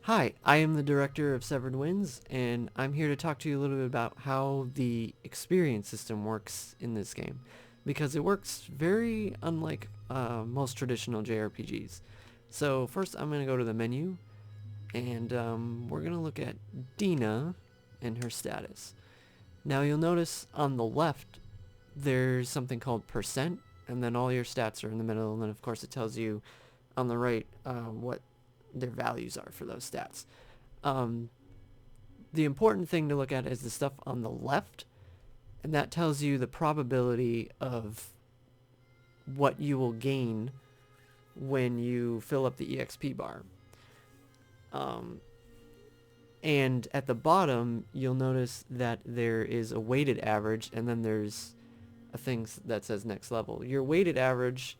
Hi, I am the director of Severed Winds, and I'm here to talk to you a little bit about how the experience system works in this game, because it works very unlike most traditional JRPGs. So first I'm going to go to the menu, and we're going to look at Dina and her status. Now you'll notice on the left there's something called percent, and then all your stats are in the middle, and then of course it tells you on the right what their values are for those stats. Um, the important thing to look at is the stuff on the left, and that tells you the probability of what you will gain when you fill up the EXP bar. Um, and at the bottom, you'll notice that there is a weighted average, and then there's a thing that says next level. Your weighted average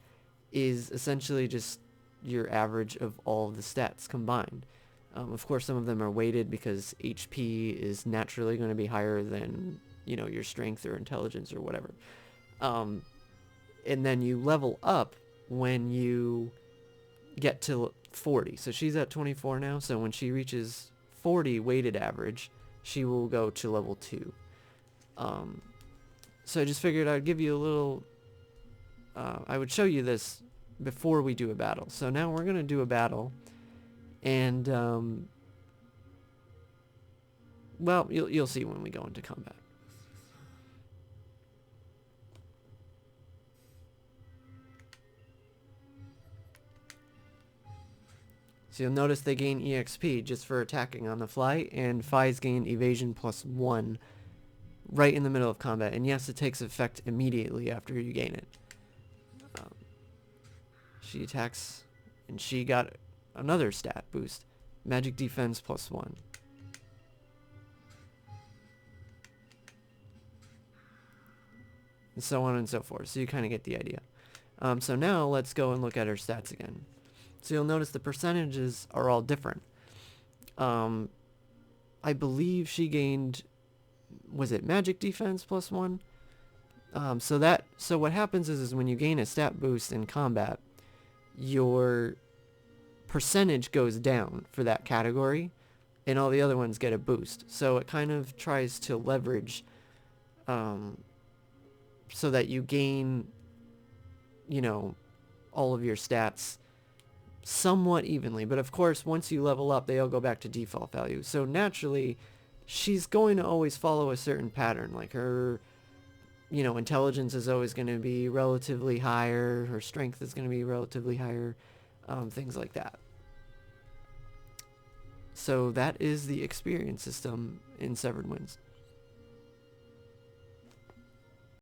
is essentially just your average of all of the stats combined. Of course, some of them are weighted because HP is naturally going to be higher than, your strength or intelligence or whatever. And then you level up when you get to 40. So she's at 24 now, so when she reaches 40 weighted average, she will go to level 2. So I just figured I'd give you a little... I would show you this before we do a battle. So now we're going to do a battle, and well, you'll see when we go into combat. So you'll notice they gain EXP just for attacking on the fly, and Phi's gain evasion +1 right in the middle of combat. And yes, it takes effect immediately after you gain it. She attacks, and she got another stat boost. Magic defense +1. And so on and so forth. So you kind of get the idea. So now let's go and look at her stats again. So you'll notice the percentages are all different. I believe she gained, was it magic defense +1? So what happens is when you gain a stat boost in combat, your percentage goes down for that category, and all the other ones get a boost. So it kind of tries to leverage so that you gain, all of your stats somewhat evenly. But of course, once you level up, they all go back to default value. So naturally, she's going to always follow a certain pattern. Like her, intelligence is always going to be relatively higher. Her strength is going to be relatively higher. Things like that. So that is the experience system in Severed Winds.